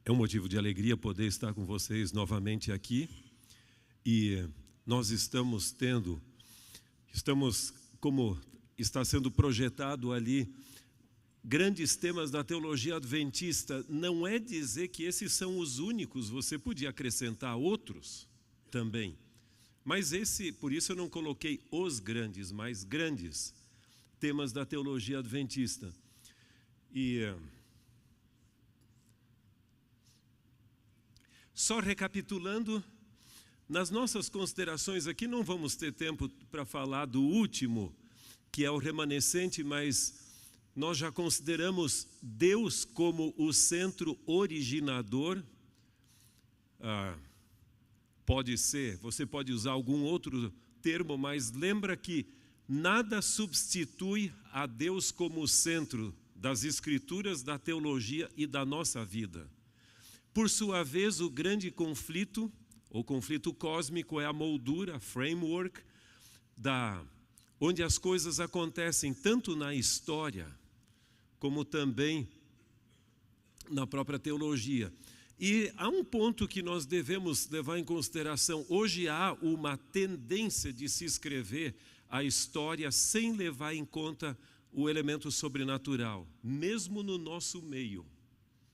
É um motivo de alegria poder estar com vocês novamente aqui. E nós estamos como está sendo projetado ali, grandes temas da teologia adventista. Não é dizer que esses são os únicos, você podia acrescentar outros também. Mas por isso eu não coloquei os grandes, mas grandes temas da teologia adventista. E só recapitulando, nas nossas considerações aqui não vamos ter tempo para falar do último, que é o remanescente, mas nós já consideramos Deus como o centro originador. Você pode usar algum outro termo, mas lembra que nada substitui a Deus como o centro das Escrituras, da teologia e da nossa vida. Por sua vez, o grande conflito, o conflito cósmico, é a moldura, a framework, onde as coisas acontecem tanto na história, como também na própria teologia. E há um ponto que nós devemos levar em consideração. Hoje há uma tendência de se escrever a história sem levar em conta o elemento sobrenatural, mesmo no nosso meio.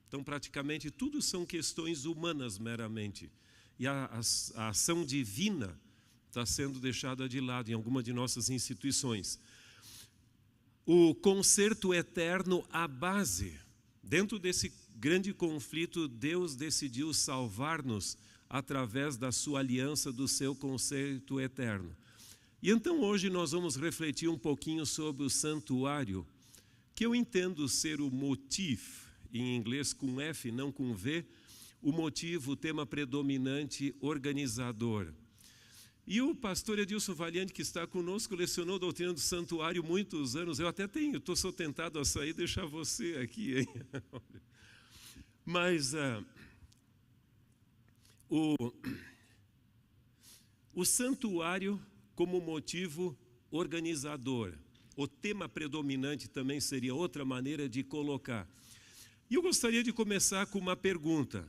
Então, praticamente, tudo são questões humanas meramente. E a ação divina está sendo deixada de lado em alguma de nossas instituições. O concerto eterno, a base. Dentro desse grande conflito, Deus decidiu salvar-nos através da sua aliança, do seu concerto eterno. E então hoje nós vamos refletir um pouquinho sobre o santuário, que eu entendo ser o motivo, em inglês com F, não com V, o motivo, o tema predominante, organizador. E o pastor Edilson Valiante, que está conosco, lecionou a doutrina do santuário muitos anos. Eu até sou tentado a sair e deixar você aqui, hein? Mas o santuário como motivo organizador. O tema predominante também seria outra maneira de colocar. E eu gostaria de começar com uma pergunta.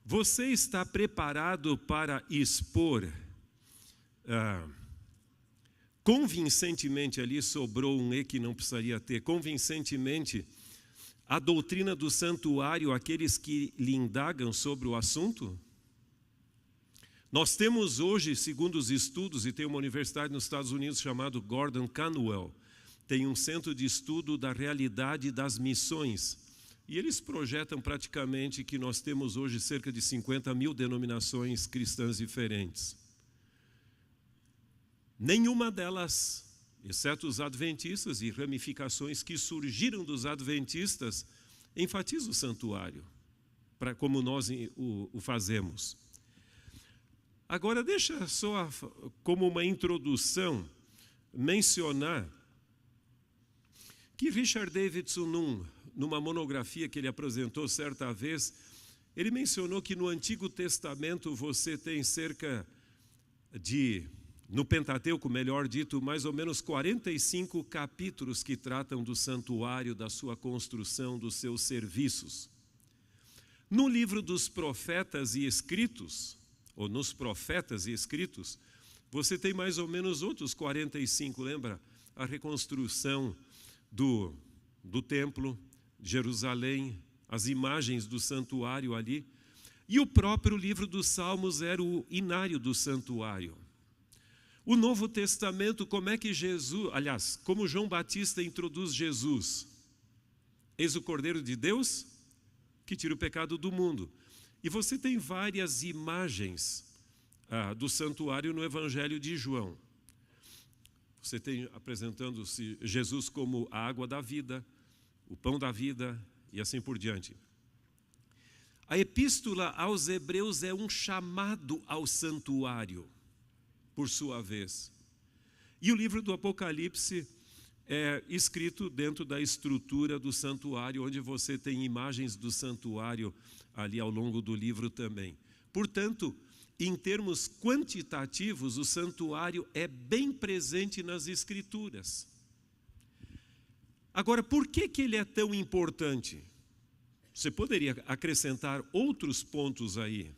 Você está preparado para expor convincentemente, ali sobrou um E que não precisaria ter, convincentemente, a doutrina do santuário àqueles que lhe indagam sobre o assunto? Nós temos hoje, segundo os estudos, e tem uma universidade nos Estados Unidos chamada Gordon Conwell, tem um centro de estudo da realidade das missões. E eles projetam praticamente que nós temos hoje cerca de 50 mil denominações cristãs diferentes. Nenhuma delas, exceto os adventistas e ramificações que surgiram dos adventistas, enfatiza o santuário, como nós o fazemos. Agora, deixa só, como uma introdução, mencionar que Richard Davidson, numa monografia que ele apresentou certa vez, ele mencionou que no Antigo Testamento você tem cerca de, no Pentateuco, melhor dito, mais ou menos 45 capítulos que tratam do santuário, da sua construção, dos seus serviços. No livro dos profetas e escritos, ou nos profetas e escritos, você tem mais ou menos outros 45, lembra? A reconstrução do templo, Jerusalém, as imagens do santuário ali. E o próprio livro dos Salmos era o inário do santuário. O Novo Testamento, como é que como João Batista introduz Jesus? Eis o Cordeiro de Deus que tira o pecado do mundo. E você tem várias imagens do santuário no Evangelho de João. Você tem apresentando-se Jesus como a água da vida, o pão da vida e assim por diante. A epístola aos Hebreus é um chamado ao santuário, por sua vez. E o livro do Apocalipse é escrito dentro da estrutura do santuário, onde você tem imagens do santuário ali ao longo do livro também. Portanto, em termos quantitativos, o santuário é bem presente nas Escrituras. Agora, por que ele é tão importante? Você poderia acrescentar outros pontos aí.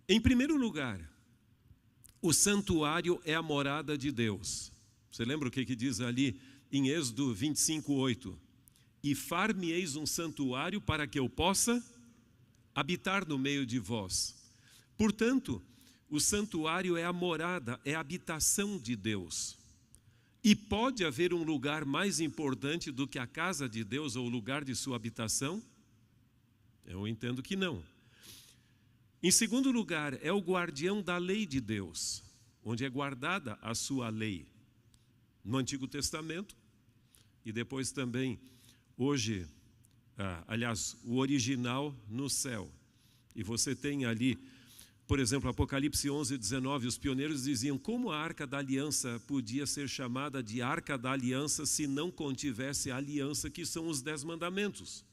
Em primeiro lugar, o santuário é a morada de Deus. Você lembra o que diz ali em Êxodo 25:8? E far-me-eis um santuário para que eu possa habitar no meio de vós. Portanto, o santuário é a morada, é a habitação de Deus. E pode haver um lugar mais importante do que a casa de Deus ou o lugar de sua habitação? Eu entendo que não. Em segundo lugar, é o guardião da lei de Deus, onde é guardada a sua lei. No Antigo Testamento, e depois também, hoje, aliás, o original no céu. E você tem ali, por exemplo, Apocalipse 11:19, os pioneiros diziam: como a Arca da Aliança podia ser chamada de Arca da Aliança se não contivesse a aliança, que são os 10 mandamentos?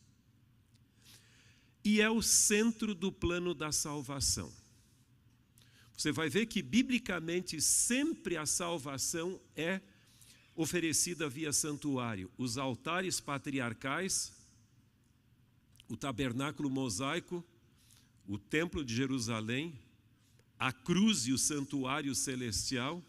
E é o centro do plano da salvação. Você vai ver que, biblicamente, sempre a salvação é oferecida via santuário. Os altares patriarcais, o tabernáculo mosaico, o templo de Jerusalém, a cruz e o santuário celestial.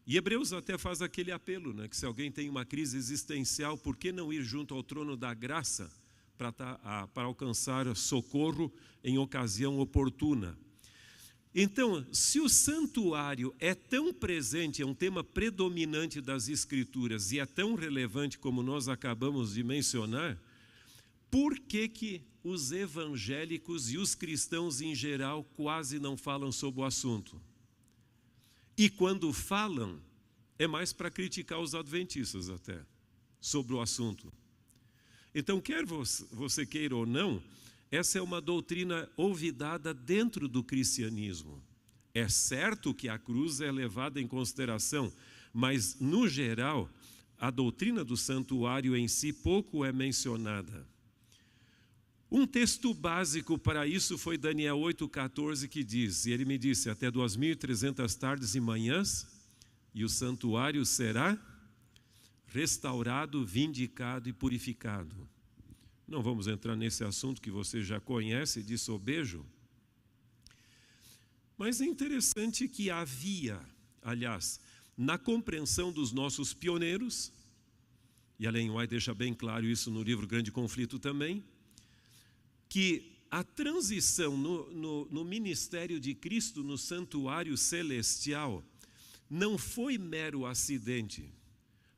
E Hebreus até faz aquele apelo, né, que se alguém tem uma crise existencial, por que não ir junto ao trono da graça para alcançar socorro em ocasião oportuna? Então, se o santuário é tão presente, é um tema predominante das Escrituras e é tão relevante como nós acabamos de mencionar, por que os evangélicos e os cristãos em geral quase não falam sobre o assunto? E quando falam, é mais para criticar os adventistas até, sobre o assunto. Então, quer você queira ou não, essa é uma doutrina olvidada dentro do cristianismo. É certo que a cruz é levada em consideração, mas, no geral, a doutrina do santuário em si pouco é mencionada. Um texto básico para isso foi Daniel 8,14, que diz: e ele me disse, até 2.300 tardes e manhãs, e o santuário será restaurado, vindicado e purificado. Não vamos entrar nesse assunto que você já conhece de sobejo. Mas é interessante que havia, aliás, na compreensão dos nossos pioneiros, e Ellen White deixa bem claro isso no livro Grande Conflito também, que a transição no ministério de Cristo no santuário celestial não foi mero acidente,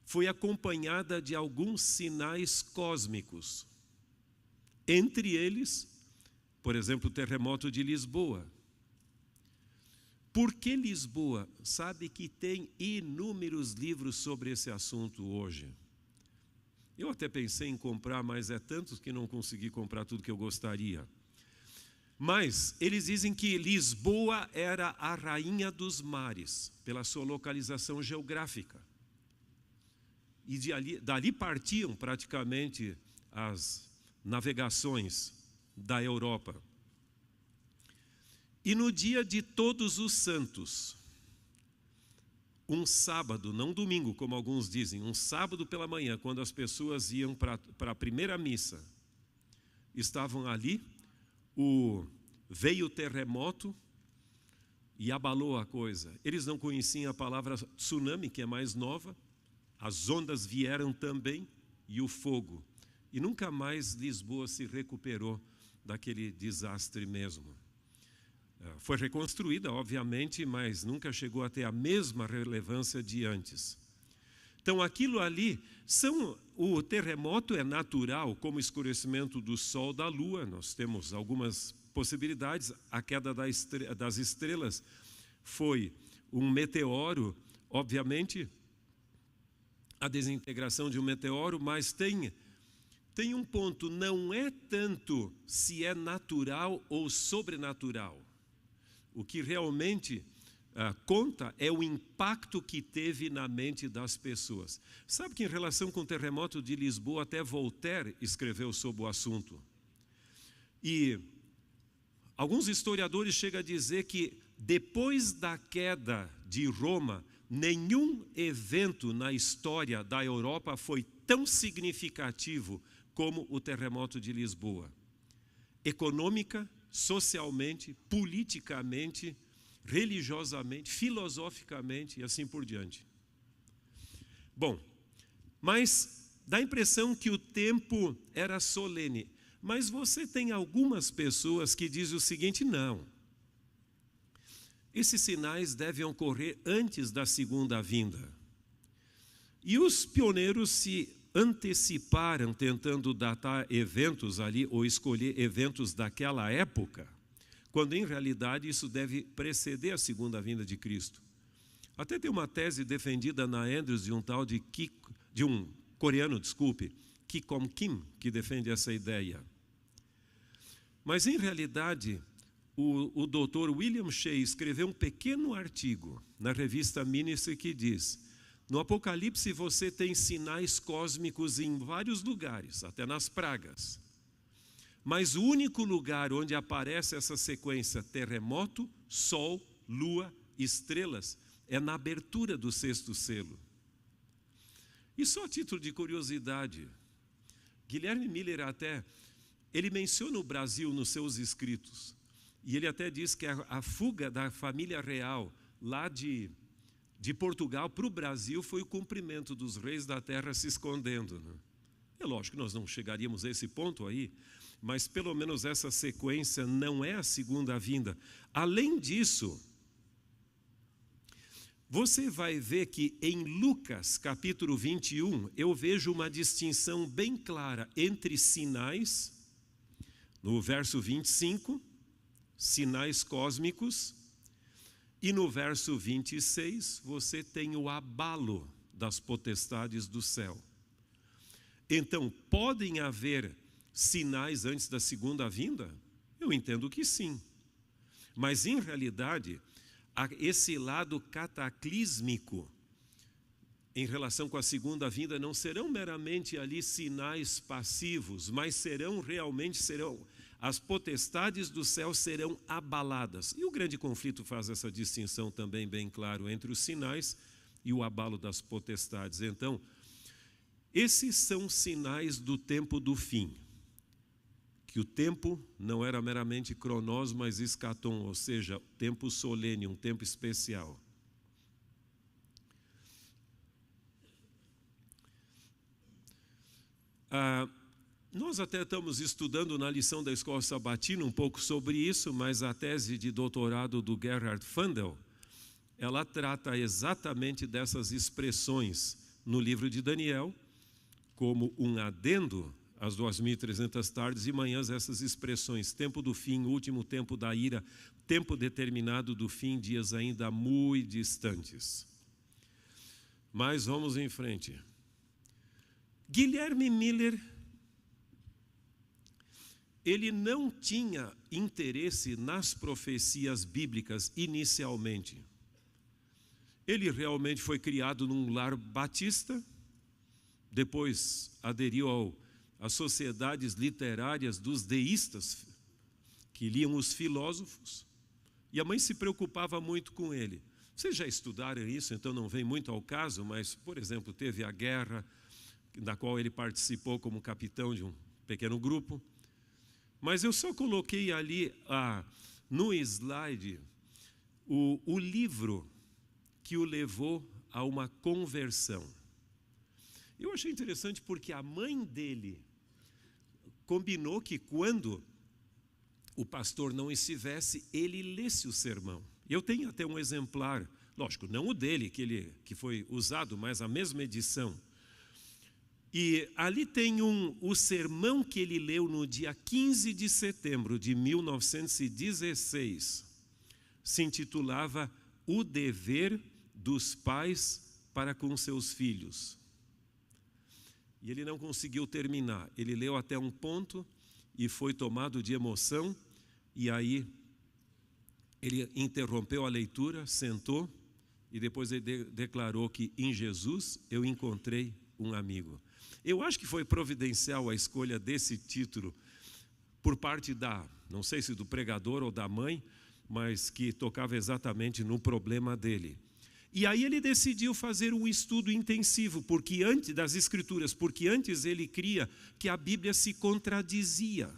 foi acompanhada de alguns sinais cósmicos. Entre eles, por exemplo, o terremoto de Lisboa. Por que Lisboa? Sabe que tem inúmeros livros sobre esse assunto hoje. Eu até pensei em comprar, mas é tantos que não consegui comprar tudo que eu gostaria. Mas eles dizem que Lisboa era a rainha dos mares, pela sua localização geográfica. E dali partiam praticamente as navegações da Europa. E no dia de Todos os Santos, um sábado, não domingo, como alguns dizem, um sábado pela manhã, quando as pessoas iam para a primeira missa, estavam ali, veio o terremoto e abalou a coisa. Eles não conheciam a palavra tsunami, que é mais nova, as ondas vieram também e o fogo. E nunca mais Lisboa se recuperou daquele desastre mesmo. Foi reconstruída, obviamente, mas nunca chegou a ter a mesma relevância de antes. Então, aquilo ali, o terremoto é natural, como o escurecimento do sol, da lua. Nós temos algumas possibilidades. A queda das estrelas foi um meteoro, obviamente, a desintegração de um meteoro, mas tem um ponto, não é tanto se é natural ou sobrenatural. O que realmente conta é o impacto que teve na mente das pessoas. Sabe que em relação com o terremoto de Lisboa, até Voltaire escreveu sobre o assunto. E alguns historiadores chegam a dizer que depois da queda de Roma, nenhum evento na história da Europa foi tão significativo como o terremoto de Lisboa. Econômica, socialmente, politicamente, religiosamente, filosoficamente e assim por diante. Bom, mas dá a impressão que o tempo era solene. Mas você tem algumas pessoas que dizem o seguinte: não. Esses sinais devem ocorrer antes da segunda vinda. E os pioneiros se anteciparam tentando datar eventos ali ou escolher eventos daquela época, quando em realidade isso deve preceder a segunda vinda de Cristo. Até tem uma tese defendida na Andrews de um tal de um coreano, Kikom Kim, que defende essa ideia. Mas em realidade, o doutor William Shea escreveu um pequeno artigo na revista Ministry que diz: no Apocalipse você tem sinais cósmicos em vários lugares, até nas pragas. Mas o único lugar onde aparece essa sequência terremoto, sol, lua, estrelas, é na abertura do sexto selo. E só a título de curiosidade, Guilherme Miller ele menciona o Brasil nos seus escritos. E ele até diz que a fuga da família real lá de Portugal para o Brasil foi o cumprimento dos reis da terra se escondendo, né? É lógico que nós não chegaríamos a esse ponto aí, mas pelo menos essa sequência não é a segunda vinda. Além disso, você vai ver que em Lucas capítulo 21, eu vejo uma distinção bem clara entre sinais, no verso 25, sinais cósmicos, e no verso 26, você tem o abalo das potestades do céu. Então, podem haver sinais antes da segunda vinda? Eu entendo que sim. Mas, em realidade, esse lado cataclísmico, em relação com a segunda vinda, não serão meramente ali sinais passivos, mas as potestades do céu serão abaladas. E o grande conflito faz essa distinção também bem claro entre os sinais e o abalo das potestades. Então, esses são sinais do tempo do fim. Que o tempo não era meramente cronós, mas escatom, ou seja, tempo solene, um tempo especial. Nós até estamos estudando na lição da Escola Sabatina um pouco sobre isso, mas a tese de doutorado do Gerhard Fundel, ela trata exatamente dessas expressões no livro de Daniel, como um adendo às 2.300 tardes e manhãs, essas expressões: tempo do fim, último tempo da ira, tempo determinado do fim, dias ainda muito distantes. Mas vamos em frente. Guilherme Miller, ele não tinha interesse nas profecias bíblicas inicialmente. Ele realmente foi criado num lar batista, depois aderiu às sociedades literárias dos deístas, que liam os filósofos, e a mãe se preocupava muito com ele. Vocês já estudaram isso, então não vem muito ao caso, mas, por exemplo, teve a guerra, da qual ele participou como capitão de um pequeno grupo. Mas eu só coloquei ali no slide o livro que o levou a uma conversão. Eu achei interessante porque a mãe dele combinou que quando o pastor não estivesse, ele lesse o sermão. Eu tenho até um exemplar, lógico, não o dele, que foi usado, mas a mesma edição. E ali tem o sermão que ele leu no dia 15 de setembro de 1916. Se intitulava O Dever dos Pais para com seus Filhos. E ele não conseguiu terminar. Ele leu até um ponto e foi tomado de emoção. E aí ele interrompeu a leitura, sentou e depois ele declarou que em Jesus eu encontrei um amigo. Eu acho que foi providencial a escolha desse título por parte não sei se do pregador ou da mãe, mas que tocava exatamente no problema dele. E aí ele decidiu fazer um estudo intensivo das Escrituras, porque antes ele cria que a Bíblia se contradizia.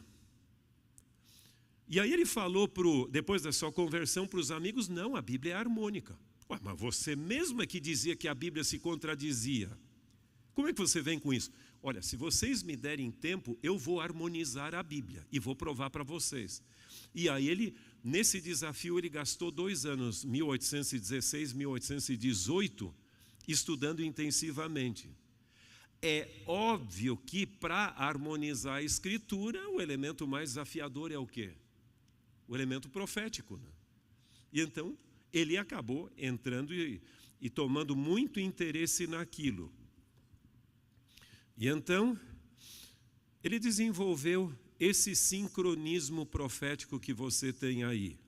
E aí ele falou, depois da sua conversão, para os amigos, não, a Bíblia é harmônica. Ué, mas você mesmo é que dizia que a Bíblia se contradizia. Como é que você vem com isso? Olha, se vocês me derem tempo, eu vou harmonizar a Bíblia e vou provar para vocês. E aí nesse desafio, ele gastou 2 anos, 1816, 1818, estudando intensivamente. É óbvio que para harmonizar a Escritura, o elemento mais desafiador é o quê? O elemento profético, né? E então, ele acabou entrando e tomando muito interesse naquilo. E então, ele desenvolveu esse sincronismo profético que você tem aí.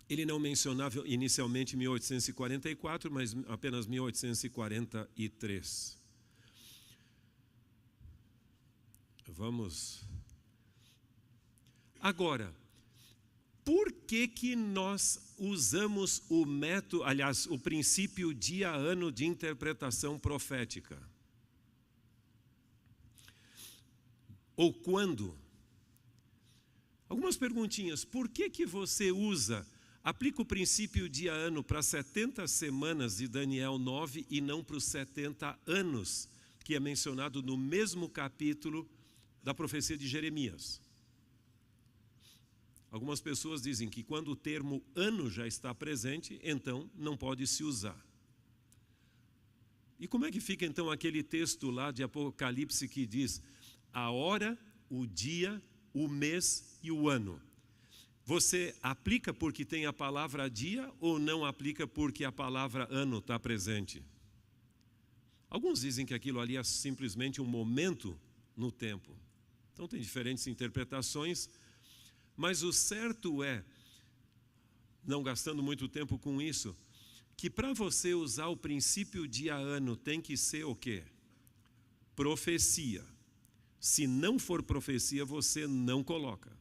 Ele não mencionava inicialmente 1844, mas apenas 1843. Vamos. Agora, por que nós usamos o método, aliás, o princípio dia-ano de interpretação profética? Ou quando? Algumas perguntinhas. Por que você aplica o princípio dia-ano para 70 semanas de Daniel 9 e não para os 70 anos, que é mencionado no mesmo capítulo da profecia de Jeremias? Algumas pessoas dizem que quando o termo ano já está presente, então não pode se usar. E como é que fica então aquele texto lá de Apocalipse que diz a hora, o dia, o mês e o ano? Você aplica porque tem a palavra dia ou não aplica porque a palavra ano está presente? Alguns dizem que aquilo ali é simplesmente um momento no tempo. Então tem diferentes interpretações, mas o certo é, não gastando muito tempo com isso, que para você usar o princípio dia-ano tem que ser o quê? Profecia. Se não for profecia, você não coloca.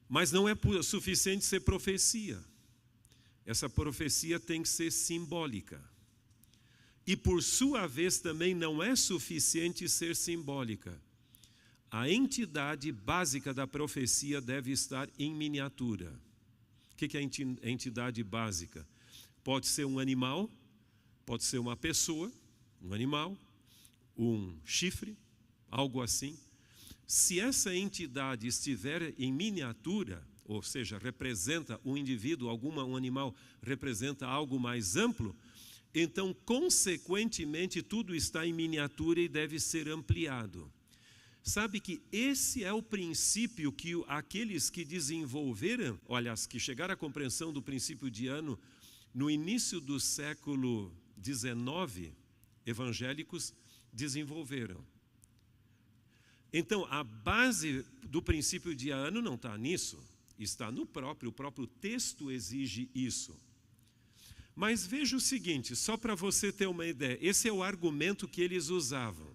Mas não é suficiente ser profecia. Essa profecia tem que ser simbólica. E por sua vez também não é suficiente ser simbólica. A entidade básica da profecia deve estar em miniatura. O que é a entidade básica? Pode ser um animal, pode ser uma pessoa, um animal, um chifre, algo assim. Se essa entidade estiver em miniatura, ou seja, representa um indivíduo, um animal representa algo mais amplo, então, consequentemente, tudo está em miniatura e deve ser ampliado. Sabe que esse é o princípio que aqueles que desenvolveram, aliás, que chegaram à compreensão do princípio dia-ano no início do século XIX, evangélicos, desenvolveram. Então, a base do princípio dia-ano não está nisso, está no próprio, o próprio texto exige isso. Mas veja o seguinte, só para você ter uma ideia, esse é o argumento que eles usavam.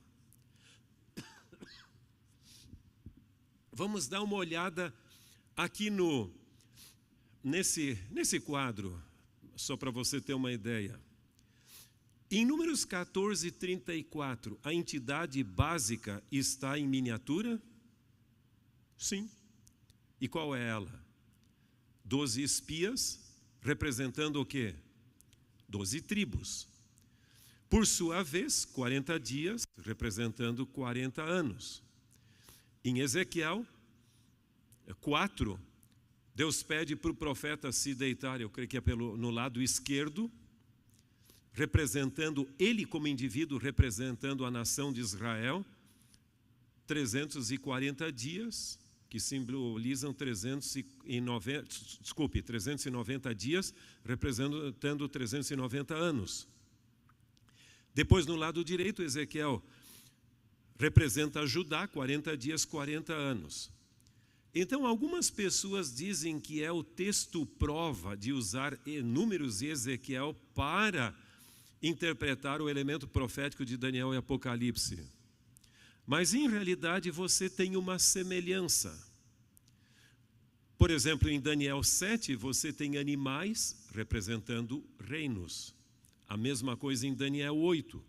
Vamos dar uma olhada aqui nesse quadro, só para você ter uma ideia. Em Números 14, 34, a entidade básica está em miniatura? Sim. E qual é ela? 12 espias, representando o quê? 12 tribos. Por sua vez, 40 dias, representando 40 anos. Em Ezequiel 4, Deus pede para o profeta se deitar, eu creio que é no lado esquerdo, representando ele como indivíduo, representando a nação de Israel, 340 dias, que simbolizam 390 dias, representando 390 anos. Depois, no lado direito, Ezequiel representa Judá, 40 dias, 40 anos. Então, algumas pessoas dizem que é o texto prova de usar Números e Ezequiel para interpretar o elemento profético de Daniel e Apocalipse. Mas, em realidade, você tem uma semelhança. Por exemplo, em Daniel 7, você tem animais representando reinos. A mesma coisa em Daniel 8.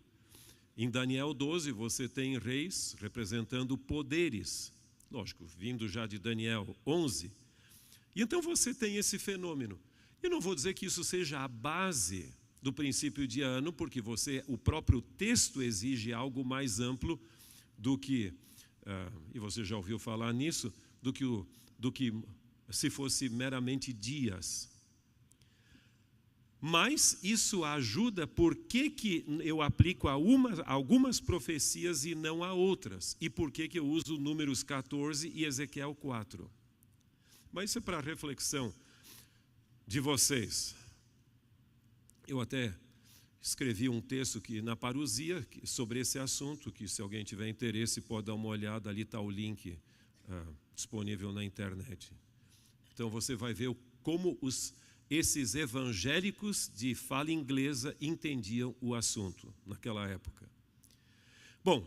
Em Daniel 12, você tem reis representando poderes. Lógico, vindo já de Daniel 11. E então você tem esse fenômeno. Eu não vou dizer que isso seja a base do princípio de ano, porque o próprio texto exige algo mais amplo do que, e você já ouviu falar nisso, do que se fosse meramente dias. Mas isso ajuda porque que eu aplico a algumas profecias e não a outras. E por que eu uso Números 14 e Ezequiel 4. Mas isso é para a reflexão de vocês. Eu até escrevi um texto na Parousia sobre esse assunto, que se alguém tiver interesse pode dar uma olhada, ali está o link disponível na internet. Então você vai ver como esses evangélicos de fala inglesa entendiam o assunto naquela época. Bom,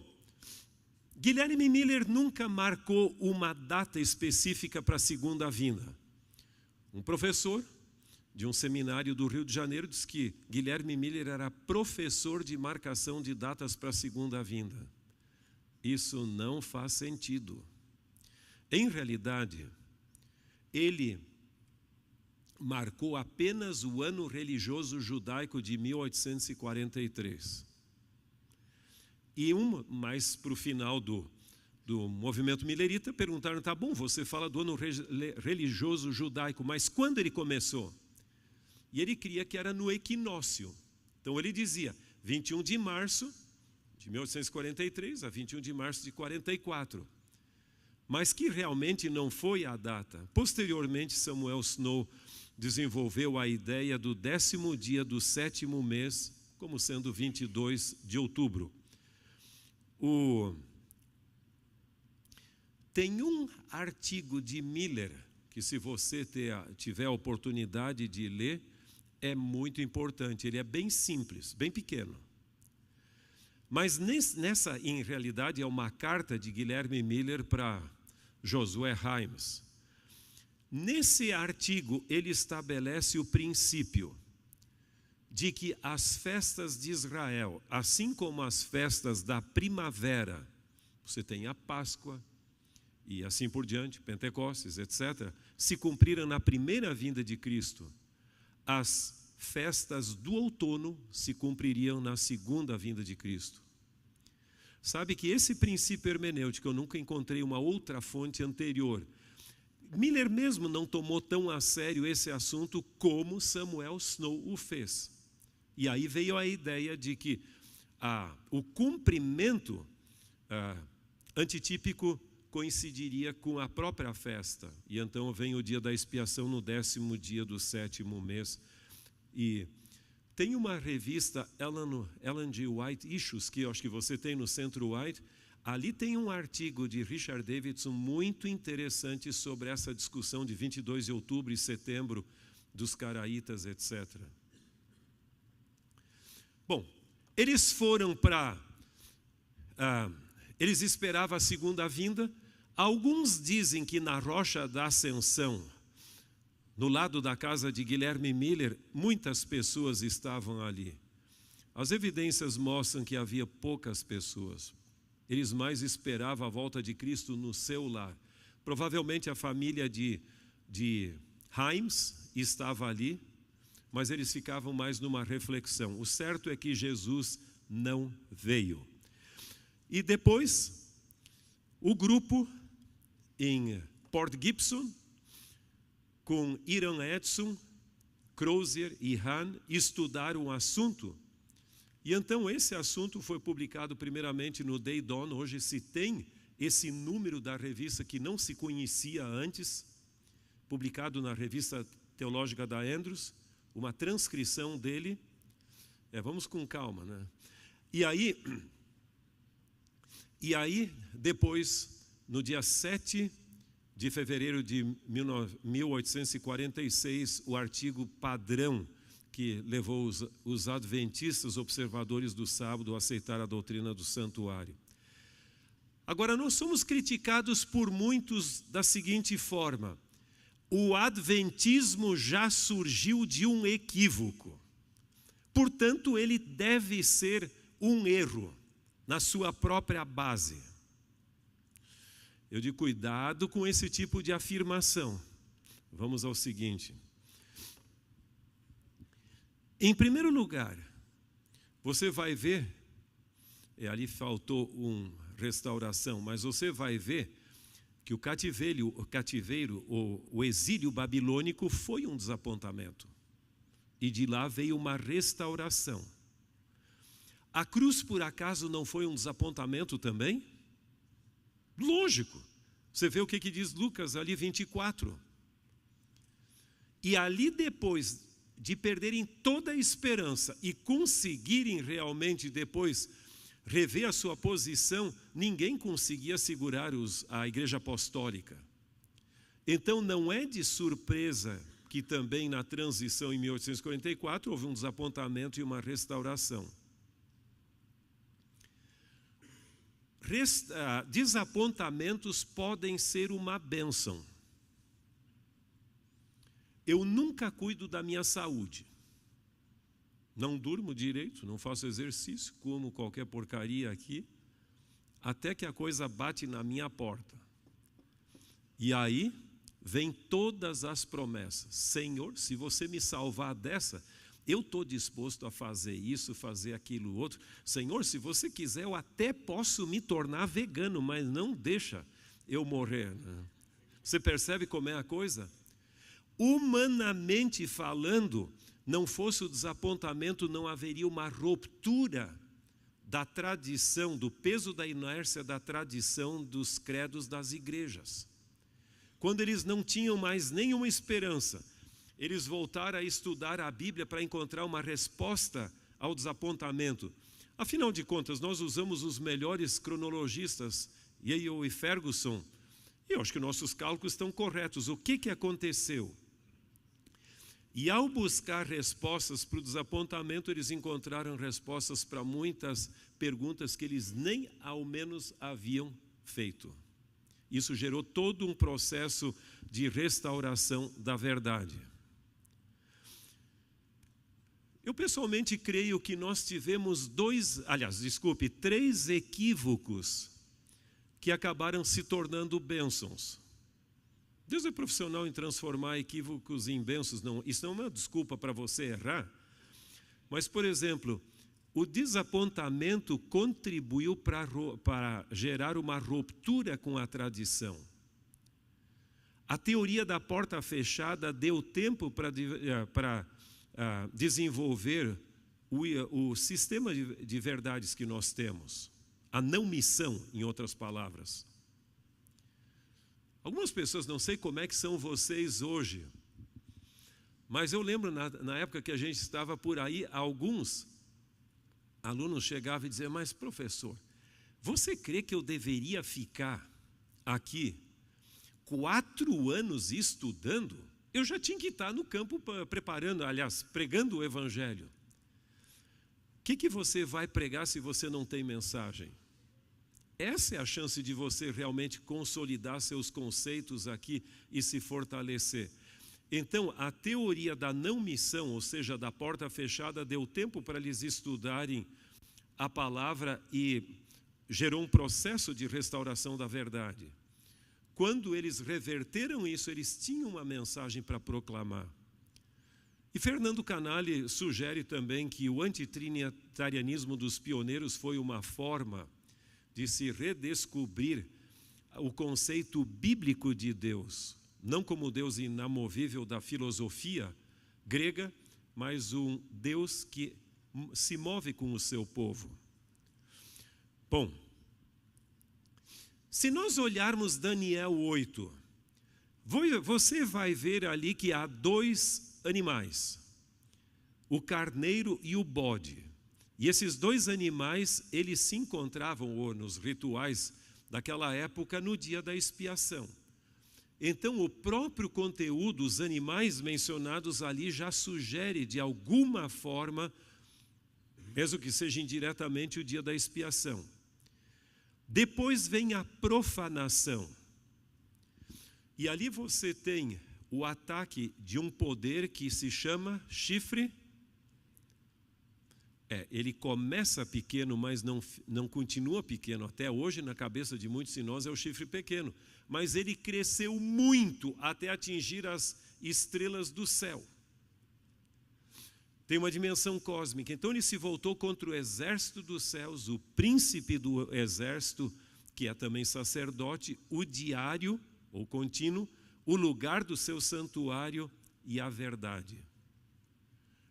Guilherme Miller nunca marcou uma data específica para a segunda vinda. Um professor de um seminário do Rio de Janeiro disse que Guilherme Miller era professor de marcação de datas para a segunda vinda. Isso não faz sentido. Em realidade, ele marcou apenas o ano religioso judaico de 1843. E mais para o final do movimento milerita, perguntaram, tá bom, você fala do ano religioso judaico, mas quando ele começou? E ele cria que era no equinócio. Então ele dizia, 21 de março de 1843 a 21 de março de 44. Mas que realmente não foi a data. Posteriormente, Samuel Snow desenvolveu a ideia do 10º dia do 7º mês, como sendo 22 de outubro. Tem um artigo de Miller, que se você tiver a oportunidade de ler, é muito importante. Ele é bem simples, bem pequeno. Mas nessa, em realidade, é uma carta de Guilherme Miller para Josué Himes. Nesse artigo, ele estabelece o princípio de que as festas de Israel, assim como as festas da primavera, você tem a Páscoa e assim por diante, Pentecostes, etc., se cumpriram na primeira vinda de Cristo. As festas do outono se cumpririam na segunda vinda de Cristo. Sabe que esse princípio hermenêutico, eu nunca encontrei uma outra fonte anterior. Miller mesmo não tomou tão a sério esse assunto como Samuel Snow o fez. E aí veio a ideia de que o cumprimento antitípico coincidiria com a própria festa. E então vem o dia da expiação no 10º dia do 7º mês. E tem uma revista, Ellen G. White Issues, que eu acho que você tem no Centro White. Ali tem um artigo de Richard Davidson muito interessante sobre essa discussão de 22 de outubro e setembro dos caraítas, etc. Bom, eles foram eles esperavam a segunda vinda. Alguns dizem que na Rocha da Ascensão, no lado da casa de Guilherme Miller, muitas pessoas estavam ali. As evidências mostram que havia poucas pessoas. Eles mais esperavam a volta de Cristo no seu lar. Provavelmente a família de Himes estava ali, mas eles ficavam mais numa reflexão. O certo é que Jesus não veio. E depois, o grupo em Port Gibson, com Hiram Edson, Crozier e Hahn, estudaram o assunto. E então esse assunto foi publicado primeiramente no Day Dawn. Hoje se tem esse número da revista que não se conhecia antes, publicado na revista teológica da Andrews, uma transcrição dele. Vamos com calma, né? E aí depois, no dia 7 de fevereiro de 1846, o artigo padrão que levou os adventistas observadores do sábado a aceitar a doutrina do santuário. Agora, nós somos criticados por muitos da seguinte forma: o adventismo já surgiu de um equívoco. Portanto, ele deve ser um erro na sua própria base. Eu digo, cuidado com esse tipo de afirmação. Vamos ao seguinte. Em primeiro lugar, você vai ver, ali faltou restauração, mas você vai ver que o cativeiro, o exílio babilônico foi um desapontamento. E de lá veio uma restauração. A cruz, por acaso, não foi um desapontamento também? Lógico. Você vê o que diz Lucas ali 24. E ali depois de perderem toda a esperança e conseguirem realmente depois rever a sua posição, ninguém conseguia segurar a igreja apostólica. Então não é de surpresa que também na transição em 1844 houve um desapontamento e uma restauração. Desapontamentos podem ser uma bênção. Eu nunca cuido da minha saúde. Não durmo direito, não faço exercício, como qualquer porcaria aqui, até que a coisa bate na minha porta. E aí vem todas as promessas. Senhor, se você me salvar dessa, eu estou disposto a fazer isso, fazer aquilo outro. Senhor, se você quiser, eu até posso me tornar vegano, mas não deixa eu morrer. Você percebe como é a coisa? Humanamente falando, não fosse o desapontamento, não haveria uma ruptura da tradição, do peso da inércia da tradição dos credos das igrejas. Quando eles não tinham mais nenhuma esperança, eles voltaram a estudar a Bíblia para encontrar uma resposta ao desapontamento. Afinal de contas, nós usamos os melhores cronologistas, Yale e Ferguson, e eu acho que nossos cálculos estão corretos. O que aconteceu? E ao buscar respostas para o desapontamento, eles encontraram respostas para muitas perguntas que eles nem ao menos haviam feito. Isso gerou todo um processo de restauração da verdade. Eu pessoalmente creio que nós tivemos três equívocos que acabaram se tornando bênçãos. Deus é profissional em transformar equívocos em bênçãos. Não, isso não é uma desculpa para você errar. Mas, por exemplo, o desapontamento contribuiu para gerar uma ruptura com a tradição. A teoria da porta fechada deu tempo para desenvolver o sistema de verdades que nós temos. A não missão, em outras palavras. Algumas pessoas, não sei como é que são vocês hoje, mas eu lembro na época que a gente estava por aí, alguns alunos chegavam e diziam, mas professor, você crê que eu deveria ficar aqui 4 anos estudando? Eu já tinha que estar no campo pregando o Evangelho. O que você vai pregar se você não tem mensagem? Essa é a chance de você realmente consolidar seus conceitos aqui e se fortalecer. Então, a teoria da não missão, ou seja, da porta fechada, deu tempo para eles estudarem a palavra e gerou um processo de restauração da verdade. Quando eles reverteram isso, eles tinham uma mensagem para proclamar. E Fernando Canali sugere também que o antitrinitarianismo dos pioneiros foi uma forma de se redescobrir o conceito bíblico de Deus, não como o Deus inamovível da filosofia grega, mas um Deus que se move com o seu povo. Bom, se nós olharmos Daniel 8, você vai ver ali que há 2 animais, o carneiro e o bode. E esses 2 animais, eles se encontravam nos rituais daquela época no dia da expiação. Então, o próprio conteúdo, os animais mencionados ali já sugere de alguma forma, mesmo que seja indiretamente, o dia da expiação. Depois vem a profanação. E ali você tem o ataque de um poder que se chama chifre. Ele começa pequeno, mas não continua pequeno. Até hoje, na cabeça de muitos de nós, é o chifre pequeno. Mas ele cresceu muito até atingir as estrelas do céu. Tem uma dimensão cósmica. Então ele se voltou contra o exército dos céus, o príncipe do exército, que é também sacerdote, o diário, ou contínuo, o lugar do seu santuário e a verdade.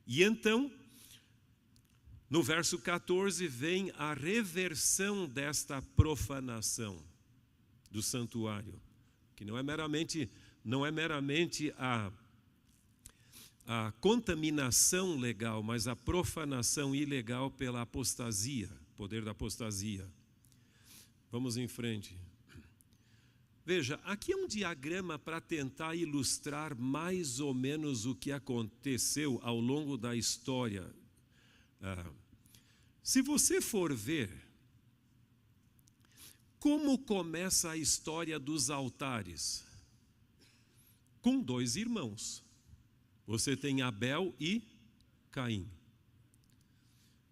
E então, no verso 14, vem a reversão desta profanação do santuário, que não é meramente a contaminação legal, mas a profanação ilegal pela apostasia, poder da apostasia. Vamos em frente. Veja, aqui é um diagrama para tentar ilustrar mais ou menos o que aconteceu ao longo da história. Se você for ver como começa a história dos altares, com 2 irmãos. Você tem Abel e Caim.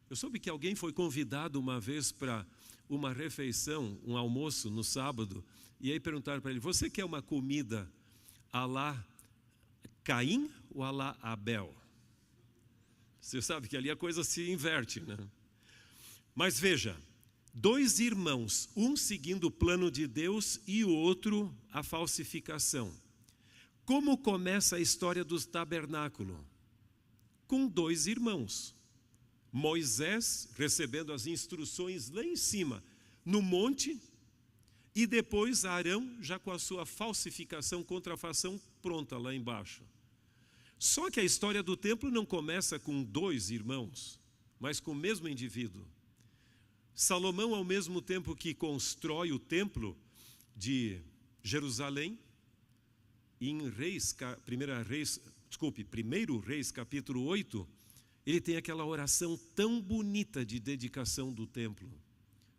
Eu soube que alguém foi convidado uma vez para uma refeição, um almoço no sábado, e aí perguntaram para ele: você quer uma comida à la Caim ou à la Abel? Você sabe que ali a coisa se inverte, né? Mas veja, 2 irmãos, um seguindo o plano de Deus e o outro a falsificação. Como começa a história do tabernáculo? Com 2 irmãos. Moisés recebendo as instruções lá em cima, no monte, e depois Arão já com a sua falsificação, contrafação pronta lá embaixo. Só que a história do templo não começa com 2 irmãos, mas com o mesmo indivíduo. Salomão, ao mesmo tempo que constrói o templo de Jerusalém, em 1 Reis capítulo 8, ele tem aquela oração tão bonita de dedicação do templo,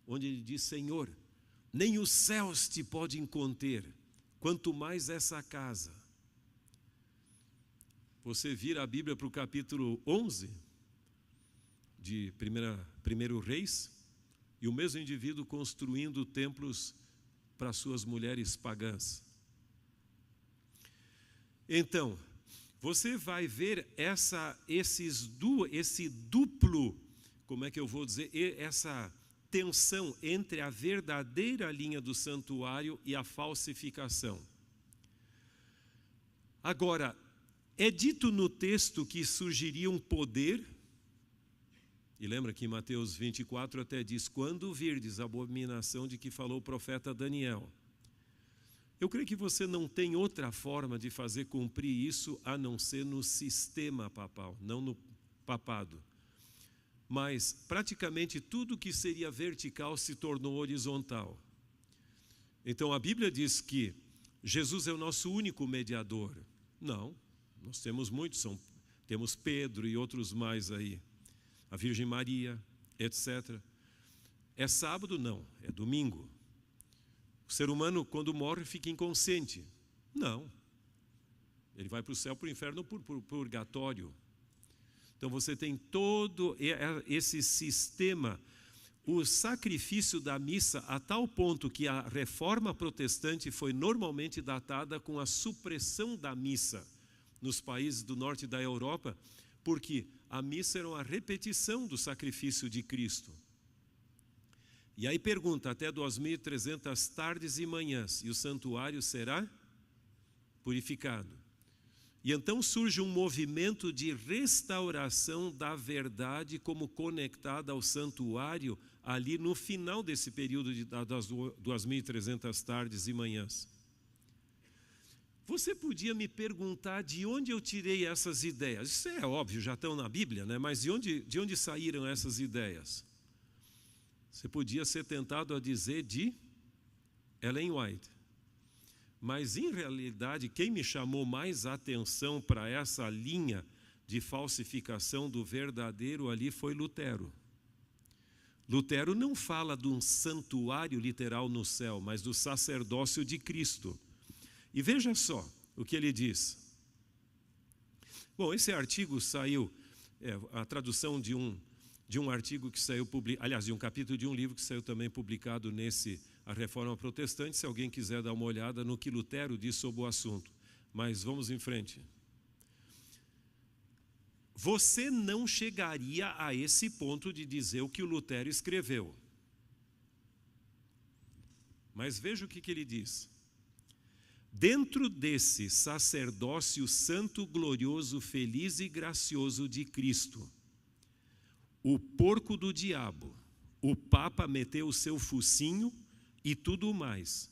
onde ele diz: Senhor, nem os céus te podem conter, quanto mais essa casa. Você vira a Bíblia para o capítulo 11 de 1 Reis, e o mesmo indivíduo construindo templos para suas mulheres pagãs. Então, você vai ver esse duplo, como é que eu vou dizer, essa tensão entre a verdadeira linha do santuário e a falsificação. Agora, é dito no texto que surgiria um poder, e lembra que em Mateus 24 até diz: quando virdes a abominação de que falou o profeta Daniel. Eu creio que você não tem outra forma de fazer cumprir isso a não ser no sistema papal, não no papado. Mas praticamente tudo que seria vertical se tornou horizontal. Então a Bíblia diz que Jesus é o nosso único mediador. Não, nós temos muitos, temos Pedro e outros mais aí, a Virgem Maria, etc. É sábado? Não, é domingo. O ser humano, quando morre, fica inconsciente. Não. Ele vai para o céu, para o inferno, para o purgatório. Então você tem todo esse sistema, o sacrifício da missa, a tal ponto que a reforma protestante foi normalmente datada com a supressão da missa nos países do norte da Europa, porque a missa era uma repetição do sacrifício de Cristo. E aí pergunta, até 2.300 tardes e manhãs, e o santuário será purificado. E então surge um movimento de restauração da verdade como conectada ao santuário ali no final desse período das 2.300 tardes e manhãs. Você podia me perguntar de onde eu tirei essas ideias. Isso é óbvio, já estão na Bíblia, né? Mas de onde saíram essas ideias? Você podia ser tentado a dizer de Ellen White. Mas, em realidade, quem me chamou mais atenção para essa linha de falsificação do verdadeiro ali foi Lutero. Lutero não fala de um santuário literal no céu, mas do sacerdócio de Cristo. E veja só, o que ele diz. Bom, esse artigo saiu, a tradução de um artigo que saiu, aliás, de um capítulo de um livro que saiu também publicado A Reforma Protestante, se alguém quiser dar uma olhada no que Lutero diz sobre o assunto. Mas vamos em frente. Você não chegaria a esse ponto de dizer o que o Lutero escreveu. Mas veja o que ele diz. Dentro desse sacerdócio santo, glorioso, feliz e gracioso de Cristo, o porco do diabo, o Papa meteu o seu focinho e tudo mais,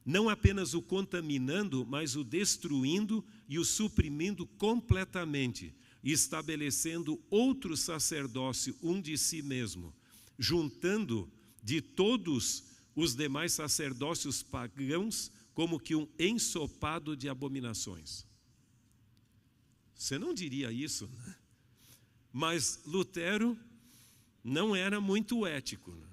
não apenas o contaminando, mas o destruindo e o suprimindo completamente, estabelecendo outro sacerdócio, um de si mesmo, juntando de todos os demais sacerdócios pagãos como que um ensopado de abominações. Você não diria isso, né? Mas Lutero não era muito ético, né,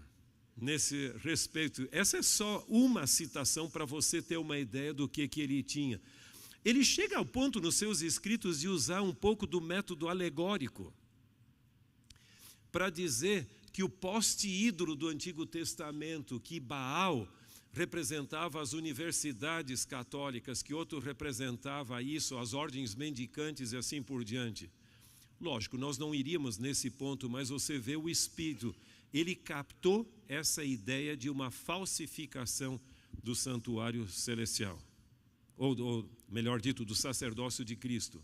nesse respeito. Essa é só uma citação para você ter uma ideia do que ele tinha. Ele chega ao ponto nos seus escritos de usar um pouco do método alegórico para dizer que o poste-ídolo do Antigo Testamento, que Baal representava as universidades católicas, que outro representava isso, as ordens mendicantes e assim por diante. Lógico, nós não iríamos nesse ponto, mas você vê o Espírito, ele captou essa ideia de uma falsificação do santuário celestial, ou melhor dito, do sacerdócio de Cristo.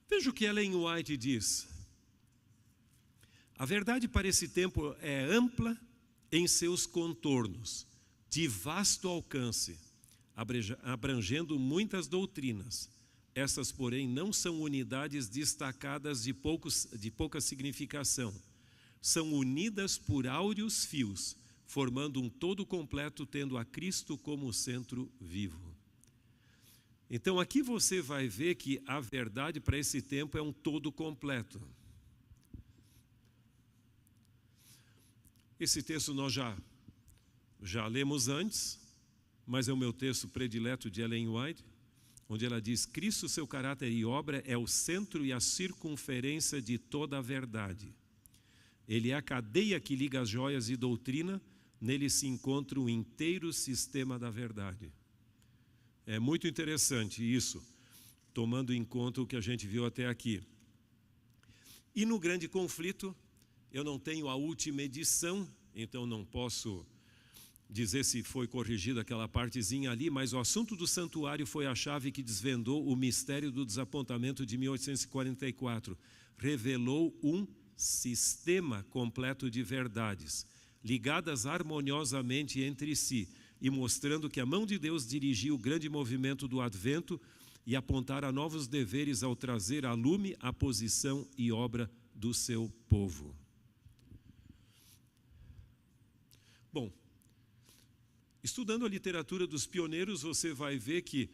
Veja o que Ellen White diz. A verdade para esse tempo é ampla em seus contornos, de vasto alcance, abrangendo muitas doutrinas. Essas, porém, não são unidades destacadas de pouca significação. São unidas por áureos fios, formando um todo completo, tendo a Cristo como centro vivo. Então, aqui você vai ver que a verdade para esse tempo é um todo completo. Esse texto nós já lemos antes, mas é o meu texto predileto de Ellen White, onde ela diz: Cristo, seu caráter e obra, é o centro e a circunferência de toda a verdade. Ele é a cadeia que liga as joias e doutrina, nele se encontra o inteiro sistema da verdade. É muito interessante isso, tomando em conta o que a gente viu até aqui. E no grande conflito, eu não tenho a última edição, então não posso dizer se foi corrigida aquela partezinha ali, mas o assunto do santuário foi a chave que desvendou o mistério do desapontamento de 1844. Revelou um sistema completo de verdades, ligadas harmoniosamente entre si, e mostrando que a mão de Deus dirigiu o grande movimento do advento e apontara novos deveres ao trazer a lume a posição e obra do seu povo. Bom, estudando a literatura dos pioneiros, você vai ver que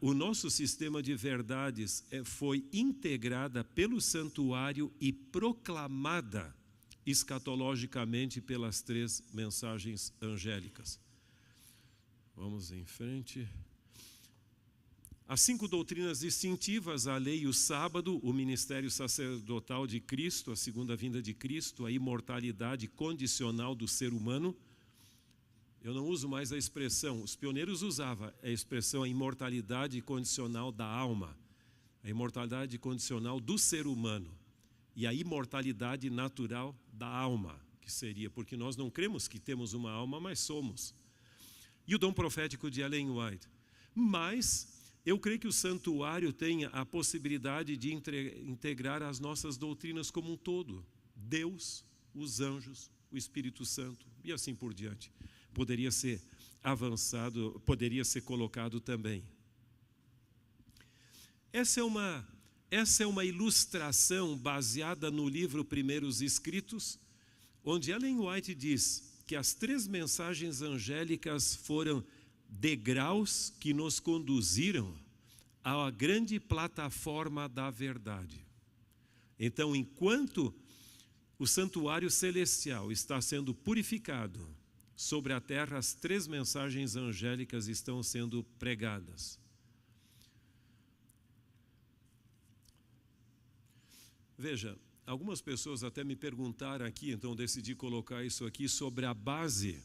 o nosso sistema de verdades foi integrada pelo santuário e proclamada escatologicamente pelas 3 mensagens angélicas. Vamos em frente. As 5 doutrinas distintivas, a lei e o sábado, o ministério sacerdotal de Cristo, a segunda vinda de Cristo, a imortalidade condicional do ser humano. Eu não uso mais a expressão, os pioneiros usavam a expressão a imortalidade condicional da alma, a imortalidade condicional do ser humano e a imortalidade natural da alma, que seria, porque nós não cremos que temos uma alma, mas somos. E o dom profético de Ellen White. Mas eu creio que o santuário tem a possibilidade de integrar as nossas doutrinas como um todo. Deus, os anjos, o Espírito Santo e assim por diante. Poderia ser avançado, poderia ser colocado também. Essa é uma ilustração baseada no livro Primeiros Escritos, onde Ellen White diz que as 3 mensagens angélicas foram degraus que nos conduziram à grande plataforma da verdade. Então, enquanto o santuário celestial está sendo purificado, sobre a terra as 3 mensagens angélicas estão sendo pregadas. Veja, algumas pessoas até me perguntaram aqui, então decidi colocar isso aqui sobre a base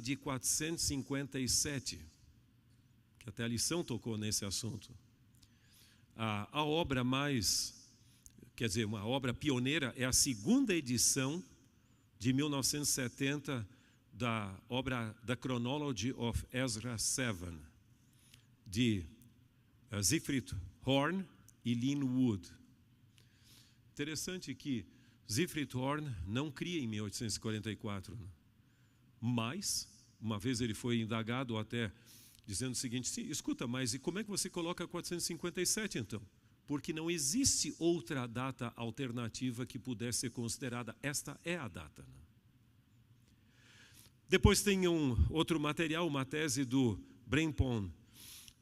de 457, que até a lição tocou nesse assunto. A obra uma obra pioneira é a 2ª edição de 1970 da obra The Chronology of Ezra 7, de Siegfried Horn e Lin Wood. Interessante que Siegfried Horn não cria em 1844, mas uma vez ele foi indagado até dizendo o seguinte: sim, escuta, mas e como é que você coloca 457 então? Porque não existe outra data alternativa que pudesse ser considerada. Esta é a data. Depois tem outro material, uma tese do Brempon,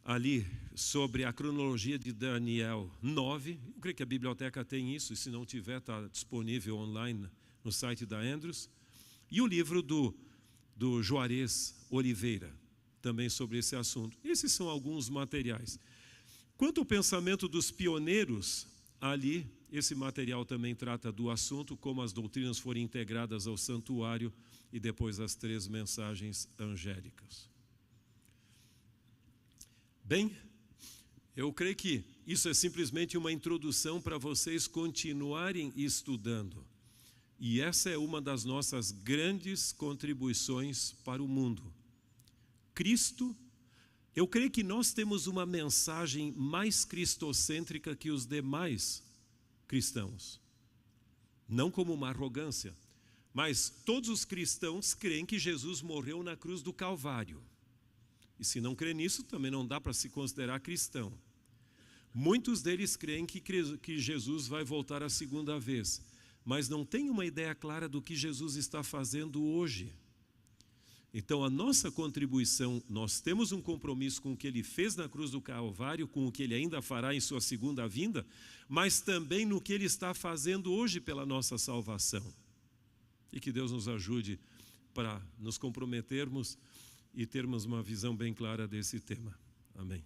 ali sobre a cronologia de Daniel 9. Eu creio que a biblioteca tem isso, e se não tiver, está disponível online no site da Andrews. E o livro do Juarez Oliveira, também sobre esse assunto. Esses são alguns materiais. Quanto ao pensamento dos pioneiros, ali, esse material também trata do assunto, como as doutrinas foram integradas ao santuário e depois as 3 mensagens angélicas. Bem, eu creio que isso é simplesmente uma introdução para vocês continuarem estudando. E essa é uma das nossas grandes contribuições para o mundo. Cristo, eu creio que nós temos uma mensagem mais cristocêntrica que os demais cristãos. Não como uma arrogância, mas todos os cristãos creem que Jesus morreu na cruz do Calvário. E se não crê nisso, também não dá para se considerar cristão. Muitos deles creem que Jesus vai voltar a 2ª vez, mas não têm uma ideia clara do que Jesus está fazendo hoje. Então a nossa contribuição, nós temos um compromisso com o que Ele fez na cruz do Calvário, com o que Ele ainda fará em sua 2ª vinda, mas também no que Ele está fazendo hoje pela nossa salvação. E que Deus nos ajude para nos comprometermos e termos uma visão bem clara desse tema. Amém.